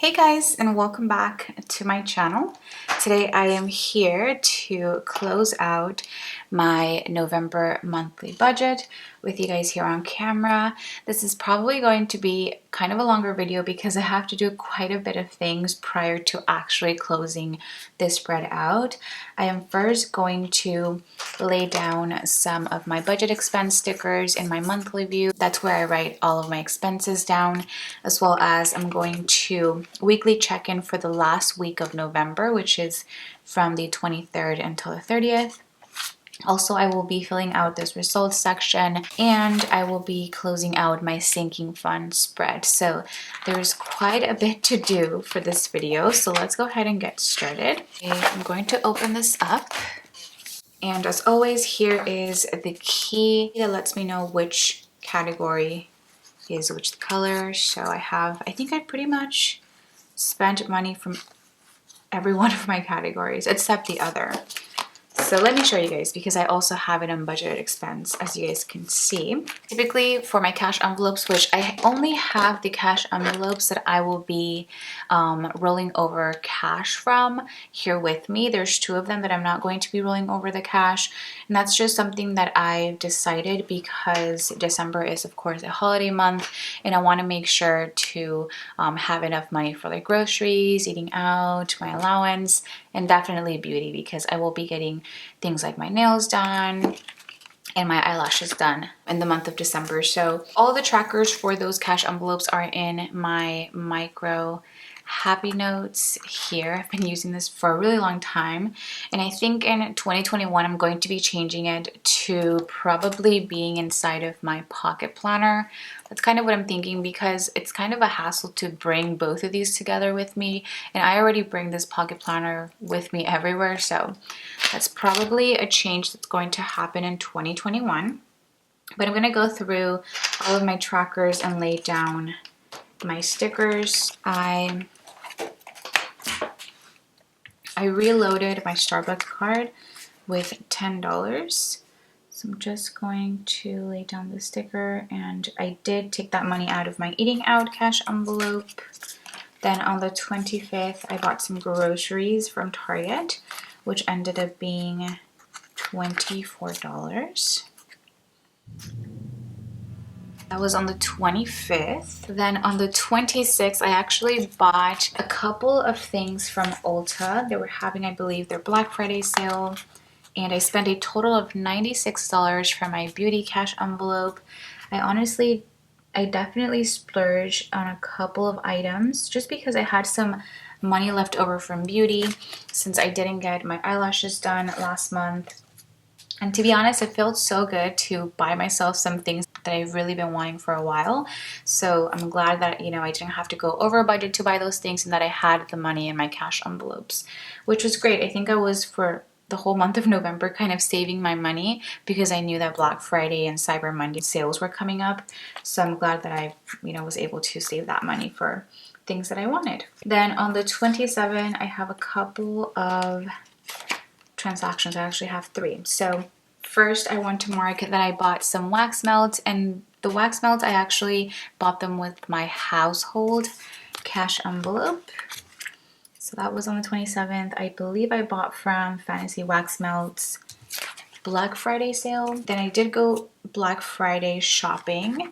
Hey guys, and welcome back to my channel. Today I am here to close out my November monthly budget with you guys here on camera. This is probably going to be kind of a longer video because I have to do quite a bit of things prior to actually closing this spread out. I am first going to lay down some of my budget expense stickers in my monthly view. That's where I write all of my expenses down, as well as I'm going to weekly check-in for the last week of November, which is from the 23rd until the 30th. Also, I will be filling out this results section and I will be closing out my sinking fund spread. So there's quite a bit to do for this video. So let's go ahead and get started. I'm going to open this up. And as always, here is the key that lets me know which category is which color. So I think I pretty much spent money from every one of my categories except the other. So let me show you guys because I also have it on budgeted expense, as you guys can see. Typically for my cash envelopes, which I only have the cash envelopes that I will be rolling over cash from here with me. There's two of them that I'm not going to be rolling over the cash. And that's just something that I've decided because December is of course a holiday month and I want to make sure to have enough money for like groceries, eating out, my allowance, and definitely beauty because I will be getting things like my nails done and my eyelashes done in the month of December. So all the trackers for those cash envelopes are in my micro happy notes here. I've been using this for a really long time, and I think in 2021 I'm going to be changing it to probably being inside of my pocket planner. That's kind of what I'm thinking because it's kind of a hassle to bring both of these together with me, and I already bring this pocket planner with me everywhere, so that's probably a change that's going to happen in 2021. But I'm going to go through all of my trackers and lay down my stickers. I reloaded my Starbucks card with $10. So I'm just going to lay down the sticker, and I did take that money out of my eating out cash envelope. Then on the 25th, I bought some groceries from Target, which ended up being $24. That was on the 25th. Then on the 26th, I actually bought a couple of things from Ulta. They were having, I believe, their Black Friday sale. And I spent a total of $96 for my beauty cash envelope. I definitely splurged on a couple of items just because I had some money left over from beauty since I didn't get my eyelashes done last month. And to be honest, it felt so good to buy myself some things that I've really been wanting for a while. So I'm glad that, I didn't have to go over budget to buy those things and that I had the money in my cash envelopes, which was great. I think I was for the whole month of November kind of saving my money because I knew that Black Friday and Cyber Monday sales were coming up. So I'm glad that I, was able to save that money for things that I wanted. Then on the 27th, I have a couple of transactions. I actually have three. So first I want to mark that I bought some wax melts, and the wax melts I actually bought them with my household cash envelope. So that was on the 27th. I believe I bought from Fantasy Wax Melts Black Friday sale. Then I did go Black Friday shopping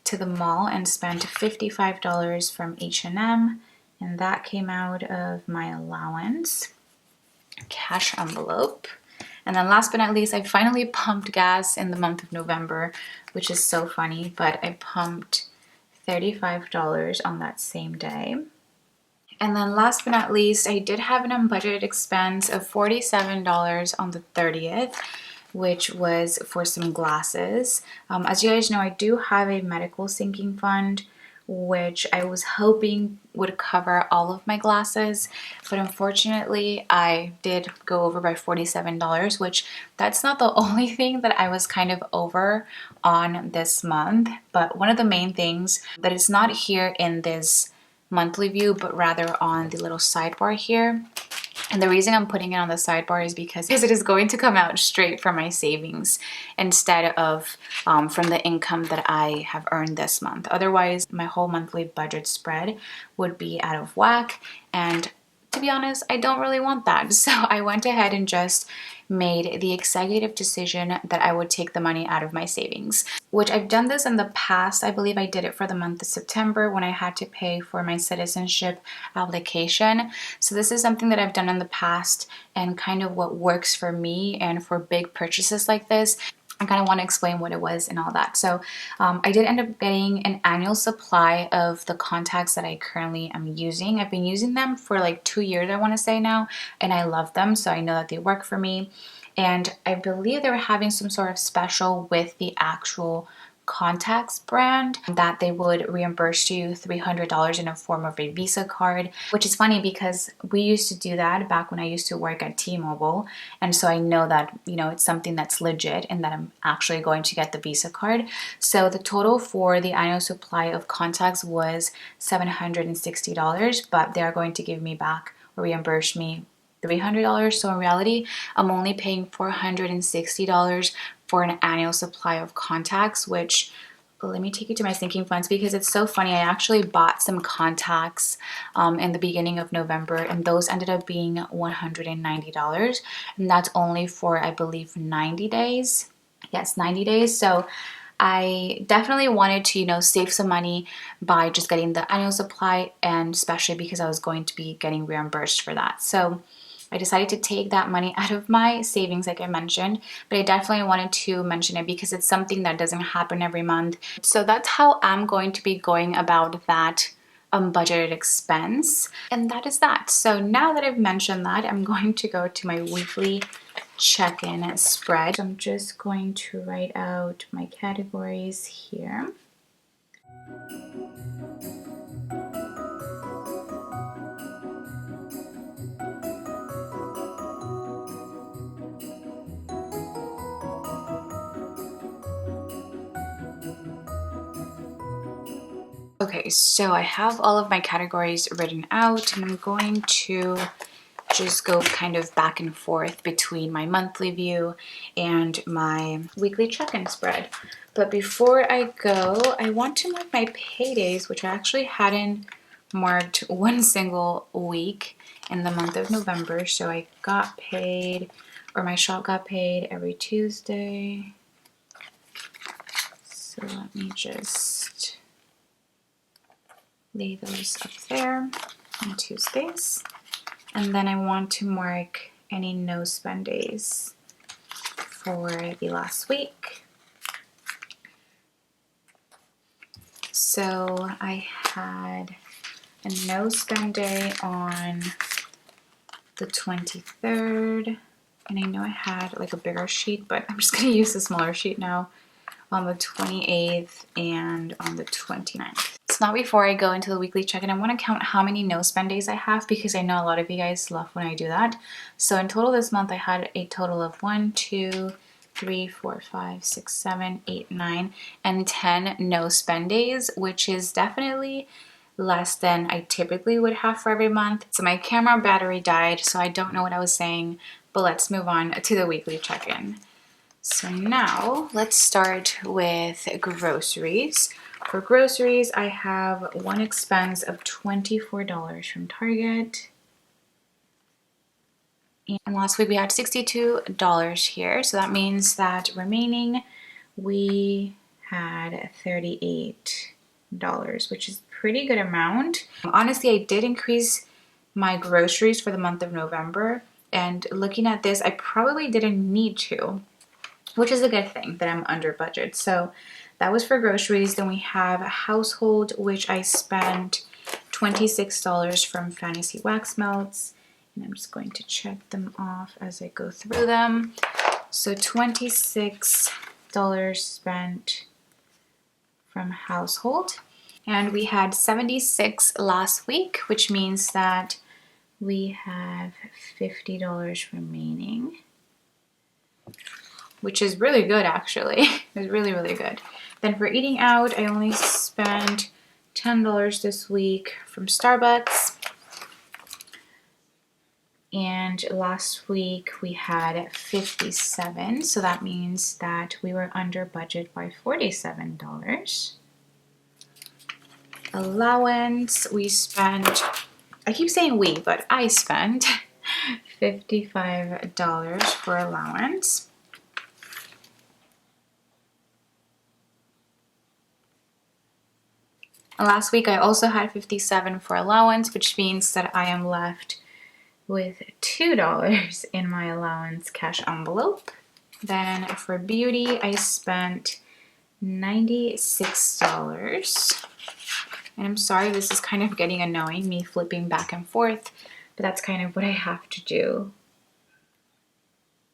to the mall and spent $55 from H&M, and that came out of my allowance cash envelope. And then last but not least, I finally pumped gas in the month of November, which is so funny, but I pumped $35 on that same day. And then last but not least, I did have an unbudgeted expense of $47 on the 30th, which was for some glasses. As you guys know, I do have a medical sinking fund, which I was hoping would cover all of my glasses, but unfortunately I did go over by $47, which that's not the only thing that I was kind of over on this month, but one of the main things that is not here in this monthly view, but rather on the little sidebar here, And the reason I'm putting it on the sidebar is because it is going to come out straight from my savings instead of from the income that I have earned this month. Otherwise, my whole monthly budget spread would be out of whack. And to be honest, I don't really want that. So I went ahead and just made the executive decision that I would take the money out of my savings, which I've done this in the past. I believe I did it for the month of September when I had to pay for my citizenship application. So this is something that I've done in the past and kind of what works for me and for big purchases like this. I kind of want to explain what it was and all that. So I did end up getting an annual supply of the contacts that I currently am using. I've been using them for like 2 years, I want to say now, and I love them. So I know that they work for me. And I believe they were having some sort of special with the actual contacts brand that they would reimburse you $300 in a form of a Visa card, which is funny because we used to do that back when I used to work at T-Mobile. And so I know that, you know, it's something that's legit and that I'm actually going to get the Visa card. So the total for the annual supply of contacts was $760, but they are going to give me back or reimburse me $300. So in reality, I'm only paying $460 for an annual supply of contacts, which, let me take you to my sinking funds because it's so funny. I actually bought some contacts in the beginning of November, and those ended up being $190. And that's only for, I believe, 90 days. Yes, 90 days. So I definitely wanted to, you know, save some money by just getting the annual supply, and especially because I was going to be getting reimbursed for that. So I decided to take that money out of my savings, like I mentioned, but I definitely wanted to mention it because it's something that doesn't happen every month. So that's how I'm going to be going about that budgeted expense. And that is that. So now that I've mentioned that, I'm going to go to my weekly check-in spread. I'm just going to write out my categories here. Okay, so I have all of my categories written out, and I'm going to just go kind of back and forth between my monthly view and my weekly check-in spread. But before I go, I want to mark my paydays, which I actually hadn't marked one single week in the month of November. So I got paid, or my shop got paid every Tuesday. So let me just lay those up there on Tuesdays. And then I want to mark any no spend days for the last week. So I had a no spend day on the 23rd. And I know I had like a bigger sheet, but I'm just going to use the smaller sheet now. On the 28th and on the 29th. So now before I go into the weekly check-in, I want to count how many no spend days I have because I know a lot of you guys love when I do that. So in total this month I had a total of 1, 2, 3, 4, 5, 6, 7, 8, 9, and 10 no spend days, which is definitely less than I typically would have for every month. So my camera battery died, so I don't know what I was saying, but let's move on to the weekly check-in. So now let's start with groceries. For groceries, I have one expense of $24 from Target. And last week we had $62 here. So that means that remaining we had $38, which is a pretty good amount. Honestly, I did increase my groceries for the month of November. And looking at this, I probably didn't need to, which is a good thing that I'm under budget. So that was for groceries. Then we have a household, which I spent $26 from Fantasy Wax Melts. And I'm just going to check them off as I go through them. So $26 spent from household. And we had 76 last week, which means that we have $50 remaining, which is really good actually. It's really, really good. Then for eating out, I only spent $10 this week from Starbucks. And last week we had 57, so that means that we were under budget by $47. Allowance, we spent, I keep saying we, but I spent $55 for allowance. Last week I also had 57 for allowance, which means that I am left with $2 in my allowance cash envelope. Then for beauty, I spent $96. And I'm sorry, this is kind of getting annoying, me flipping back and forth, but that's kind of what I have to do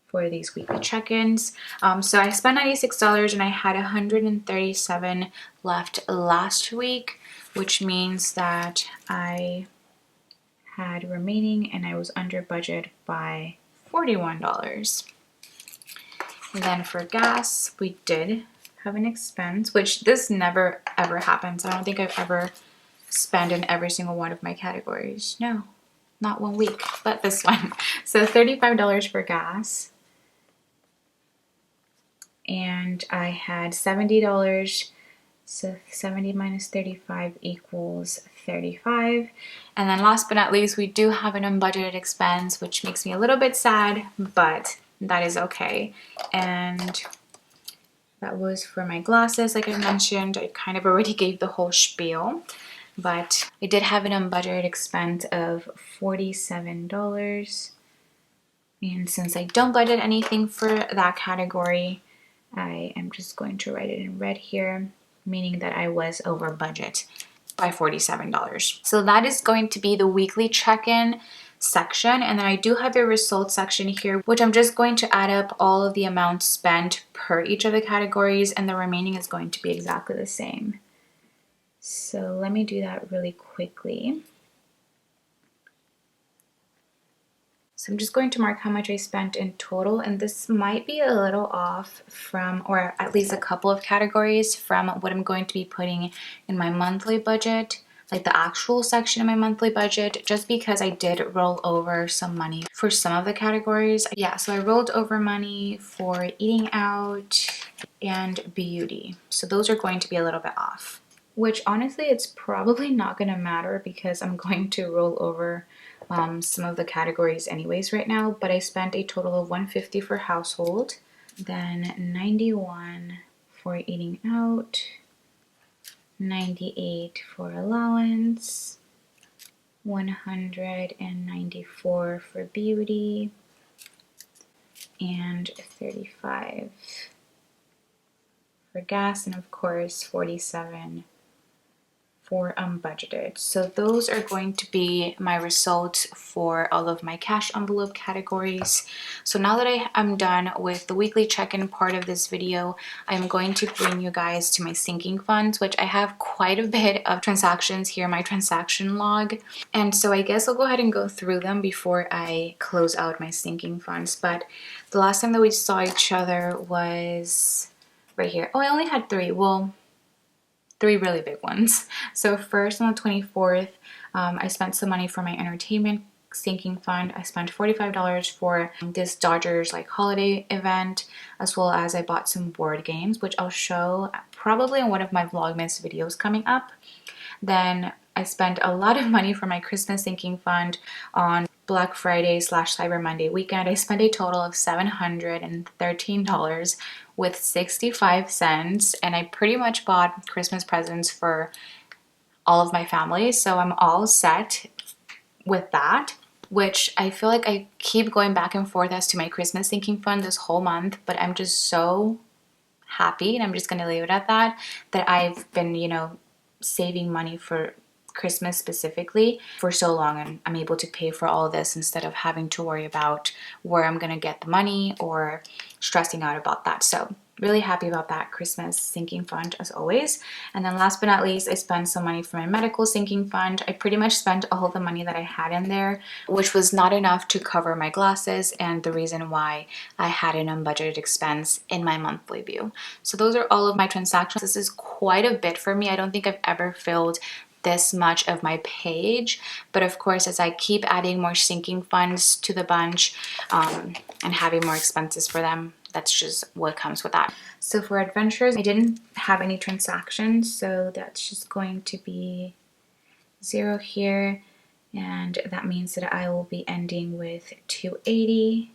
for these weekly check-ins. So I spent $96 and I had $137 left last week, which means that I had remaining and I was under budget by $41. And then for gas, we did have an expense, which this never ever happens. I don't think I've ever spent in every single one of my categories. No, not 1 week, but this one. So $35 for gas. And I had $70. So 70 minus 35 equals 35. And then last but not least, we do have an unbudgeted expense, which makes me a little bit sad, but that is okay. And that was for my glasses, like I mentioned. I kind of already gave the whole spiel, but I did have an unbudgeted expense of $47. And since I don't budget anything for that category, I am just going to write it in red here, meaning that I was over budget by $47. So that is going to be the weekly check-in section. And then I do have a results section here, which I'm just going to add up all of the amounts spent per each of the categories, and the remaining is going to be exactly the same. So let me do that really quickly. So I'm just going to mark how much I spent in total, and this might be a little off from, or at least a couple of categories from what I'm going to be putting in my monthly budget, like the actual section of my monthly budget, just because I did roll over some money for some of the categories. Yeah, so I rolled over money for eating out and beauty. So those are going to be a little bit off, which honestly, it's probably not going to matter because I'm going to roll over some of the categories anyways right now, but I spent a total of $150 for household, then $91 for eating out, $98 for allowance, $194 for beauty, and $35 for gas, and of course $47 for unbudgeted. So those are going to be my results for all of my cash envelope categories. So now that I am done with the weekly check-in part of this video, I'm going to bring you guys to my sinking funds, which I have quite a bit of transactions here, my transaction log. And so I guess I'll go ahead and go through them before I close out my sinking funds. But the last time that we saw each other was right here. Oh, I only had three. Well, three really big ones. So first on the 24th, I spent some money for my entertainment sinking fund. I spent $45 for this Dodgers like holiday event, as well as I bought some board games, which I'll show probably in one of my Vlogmas videos coming up. Then I spent a lot of money for my Christmas sinking fund on Black Friday / Cyber Monday weekend. I spent a total of $713 with 65 cents, and I pretty much bought Christmas presents for all of my family, so I'm all set with that, which I feel like I keep going back and forth as to my Christmas sinking fund this whole month, but I'm just so happy, and I'm just going to leave it at that, that I've been, saving money for Christmas specifically for so long, and I'm able to pay for all of this instead of having to worry about where I'm gonna get the money or stressing out about that. So really happy about that Christmas sinking fund as always. And then last but not least, I spent some money for my medical sinking fund. I pretty much spent all the money that I had in there, which was not enough to cover my glasses and the reason why I had an unbudgeted expense in my monthly view. So those are all of my transactions. This is quite a bit for me. I don't think I've ever filled this much of my page. But of course, as I keep adding more sinking funds to the bunch and having more expenses for them, that's just what comes with that. So for adventures, I didn't have any transactions, so that's just going to be 0 here, and that means that I will be ending with $280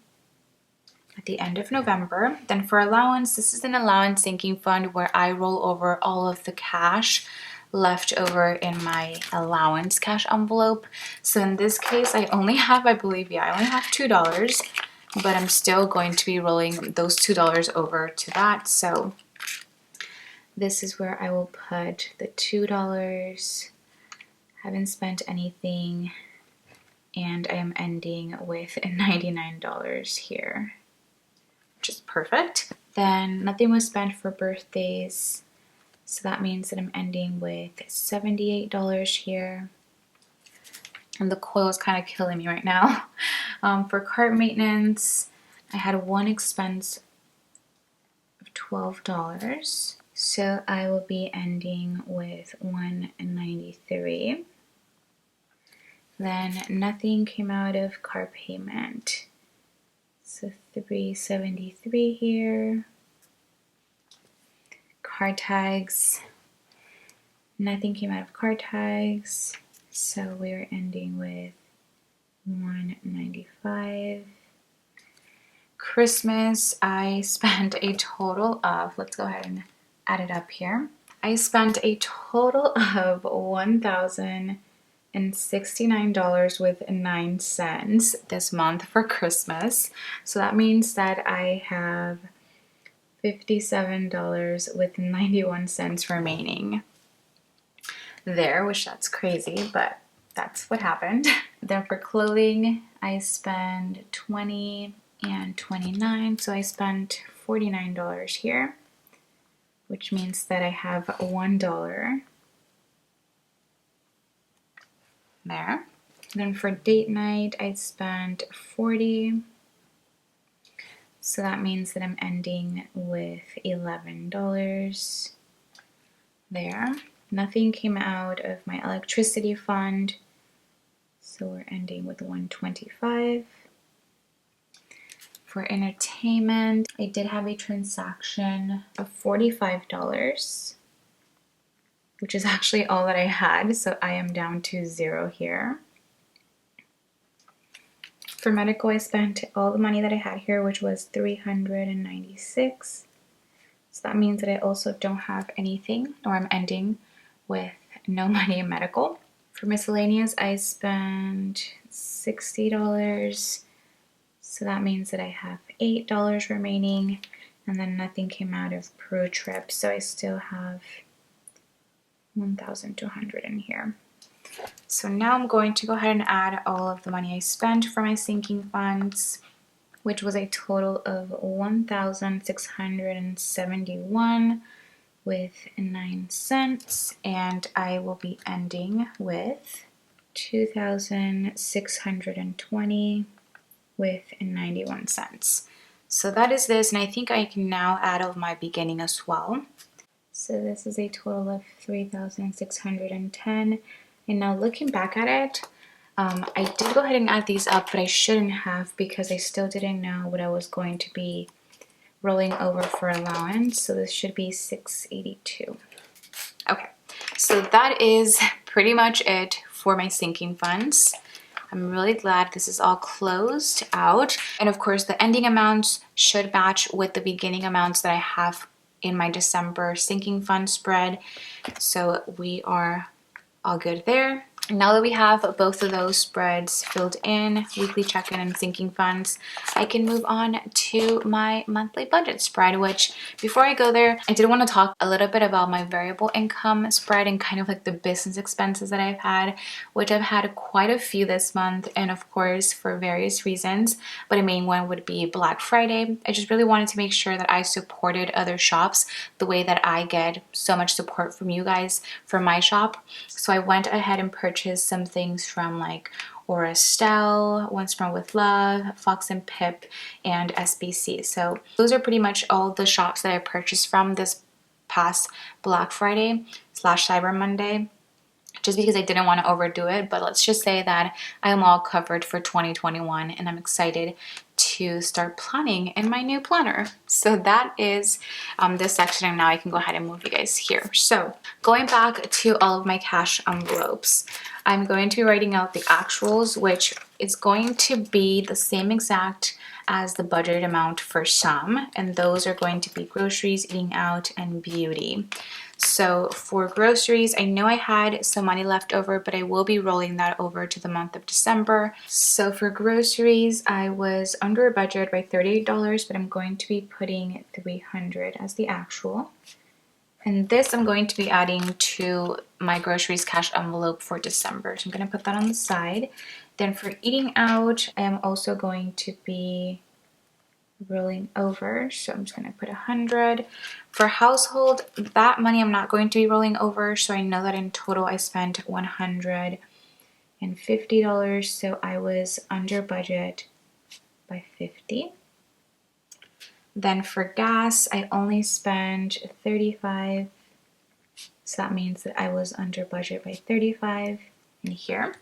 at the end of November. Then for allowance, this is an allowance sinking fund where I roll over all of the cash left over in my allowance cash envelope. So in this case, I only have, I believe, I only have $2, but I'm still going to be rolling those $2 over to that. So this is where I will put the $2. Haven't spent anything, and I am ending with $99 here, which is perfect. Then nothing was spent for birthdays, so that means that I'm ending with $78 here. And the coil is kind of killing me right now. For cart maintenance, I had one expense of $12, so I will be ending with $193. Then nothing came out of car payment, so $373 here. Car tags, nothing came out of car tags, so we're ending with $195. Christmas, I spent a total of, let's go ahead and add it up here. I spent a total of $1,069.09 this month for Christmas. So that means that I have $57.91 remaining there, which that's crazy, but that's what happened. Then for clothing, I spent $20 and $29, so I spent $49 here, which means that I have $1 there. Then for date night, I spent $40, so that means that I'm ending with $11 there. Nothing came out of my electricity fund, so we're ending with $125. For entertainment, I did have a transaction of $45, which is actually all that I had, so I am down to 0 here. For medical, I spent all the money that I had here, which was $396. So that means that I also don't have anything, or I'm ending with no money in medical. For miscellaneous, I spent $60. So that means that I have $8 remaining, and then nothing came out of pro trip, so I still have $1,200 in here. So now I'm going to go ahead and add all of the money I spent for my sinking funds, which was a total of $1,671 with 9 cents, and I will be ending with $2,620 with 91 cents. So that is this, and I think I can now add all of my beginning as well. So this is a total of $3,610. And now looking back at it, I did go ahead and add these up, but I shouldn't have because I still didn't know what I was going to be rolling over for allowance. So this should be $682. Okay, so that is pretty much it for my sinking funds. I'm really glad this is all closed out. And of course, the ending amounts should match with the beginning amounts that I have in my December sinking fund spread. So we are all good there. Now that we have both of those spreads filled in, weekly check-in and sinking funds, I can move on to my monthly budget spread, which before I go there, I did want to talk a little bit about my variable income spread and kind of like the business expenses that I've had, which I've had quite a few this month, and of course for various reasons, but a main one would be Black Friday. I just really wanted to make sure that I supported other shops the way that I get so much support from you guys from my shop. So I went ahead and purchased some things from like Orestelle, One Smart with Love, Fox and Pip, and SBC. So those are pretty much all the shops that I purchased from this past Black Friday / Cyber Monday just because I didn't want to overdo it. But let's just say that I am all covered for 2021 and I'm excited to start planning in my new planner. So that is this section, and now I can go ahead and move you guys here. So going back to all of my cash envelopes, I'm going to be writing out the actuals, which is going to be the same exact as the budget amount for some, and those are going to be groceries, eating out, and beauty. So for groceries, I know I had some money left over, but I will be rolling that over to the month of December. So for groceries, I was under budget by $38, but I'm going to be putting $300 as the actual. And this I'm going to be adding to my groceries cash envelope for December. So I'm going to put that on the side. Then for eating out, I am also going to be rolling over. So I'm just going to put 100. For household, that money I'm not going to be rolling over. So I know that in total I spent $150. So I was under budget by 50. Then for gas, I only spent 35. So that means that I was under budget by 35 in here.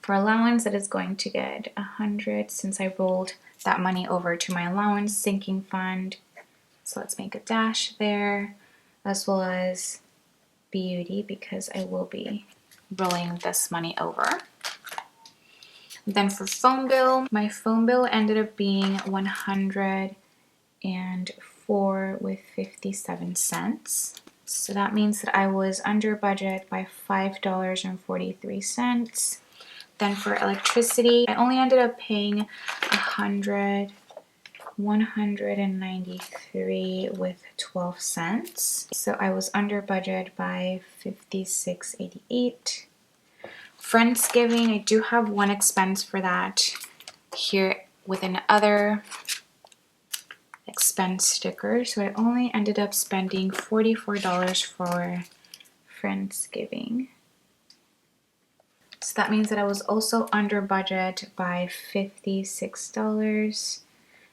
For allowance, that is going to get 100 since I rolled that money over to my allowance sinking fund. So let's make a dash there, as well as beauty because I will be rolling this money over. Then for phone bill, my phone bill ended up being $104.57. So that means that I was under budget by $5.43. Then for electricity, I only ended up paying $193.12. So I was under budget by $56.88. Friendsgiving, I do have one expense for that here within other expense stickers. So I only ended up spending $44 for Friendsgiving. So that means that I was also under budget by $56.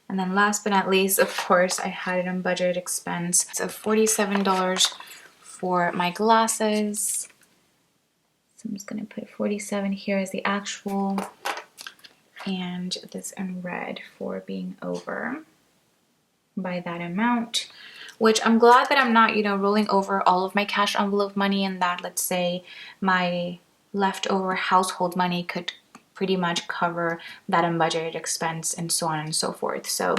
And then last but not least, of course, I had an unbudgeted expense of $47 for my glasses. So I'm just going to put 47 here as the actual, and this in red for being over by that amount, which I'm glad that I'm not, rolling over all of my cash envelope money, and that, let's say, my leftover household money could pretty much cover that unbudgeted expense and so on and so forth. So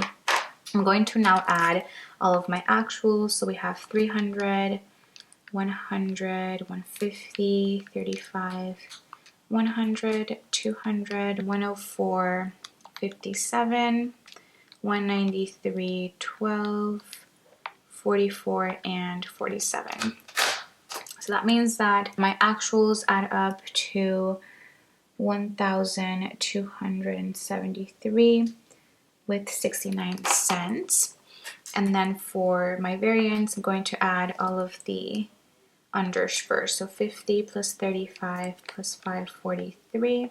I'm going to now add all of my actuals. So we have 300, 100, 150, 35, 100, 200, 104, 57, 193, 12, 44, and 47. So that means that my actuals add up to 1,273 with 69 cents. And then for my variance, I'm going to add all of the unders first. So 50 plus 35 plus 543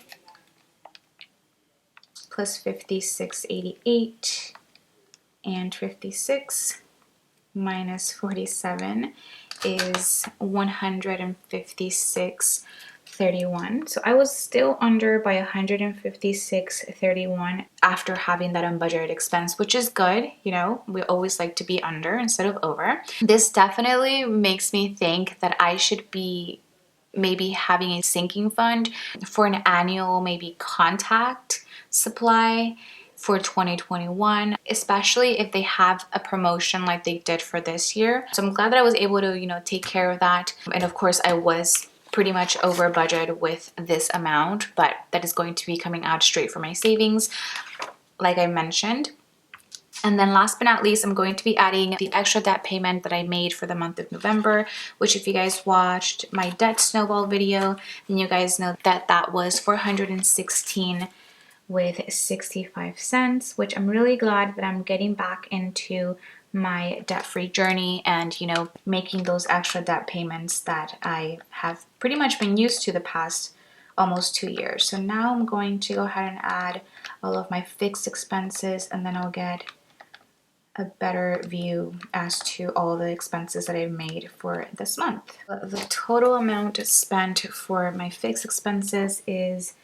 plus 56.88 and 56 minus 47 is 156.31. So I was still under by 156.31 after having that unbudgeted expense, which is good. We always like to be under instead of over. This definitely makes me think that I should be maybe having a sinking fund for an annual maybe contact supply for 2021, especially if they have a promotion like they did for this year. So I'm glad that I was able to, take care of that. And of course, I was pretty much over budget with this amount, but that is going to be coming out straight from my savings, like I mentioned. And then last but not least, I'm going to be adding the extra debt payment that I made for the month of November, which if you guys watched my debt snowball video, then you guys know that that was $416 with 65 cents, which I'm really glad that I'm getting back into my debt-free journey and, making those extra debt payments that I have pretty much been used to the past almost 2 years. So now I'm going to go ahead and add all of my fixed expenses, and then I'll get a better view as to all the expenses that I've made for this month. The total amount spent for my fixed expenses is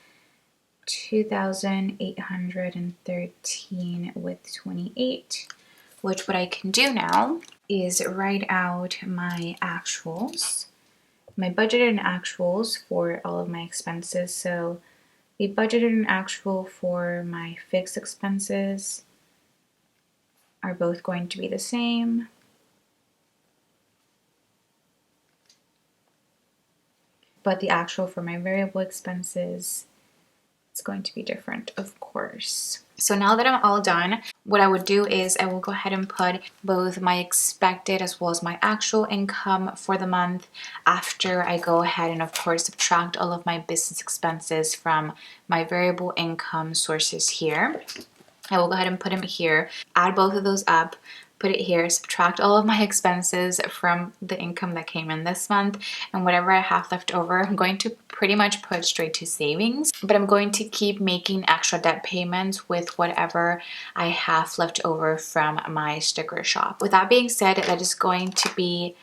$2,813.28, which what I can do now is write out my actuals, my budgeted and actuals for all of my expenses. So the budgeted and actual for my fixed expenses are both going to be the same. But the actual for my variable expenses is going to be different, of course. So now that I'm all done, what I would do is I will go ahead and put both my expected as well as my actual income for the month after I go ahead and of course subtract all of my business expenses from my variable income sources here. I will go ahead and put them here, add both of those up, put it here, subtract all of my expenses from the income that came in this month, and whatever I have left over, I'm going to pretty much put straight to savings, but I'm going to keep making extra debt payments with whatever I have left over from my sticker shop. With that being said, that is going to be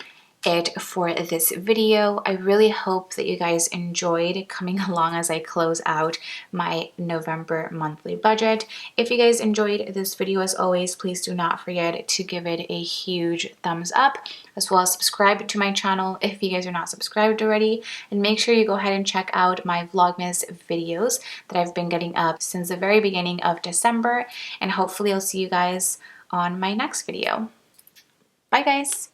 it for this video. I really hope that you guys enjoyed coming along as I close out my November monthly budget. If you guys enjoyed this video, as always, please do not forget to give it a huge thumbs up, as well as subscribe to my channel if you guys are not subscribed already, and make sure you go ahead and check out my Vlogmas videos that I've been getting up since the very beginning of December, and hopefully I'll see you guys on my next video. Bye guys!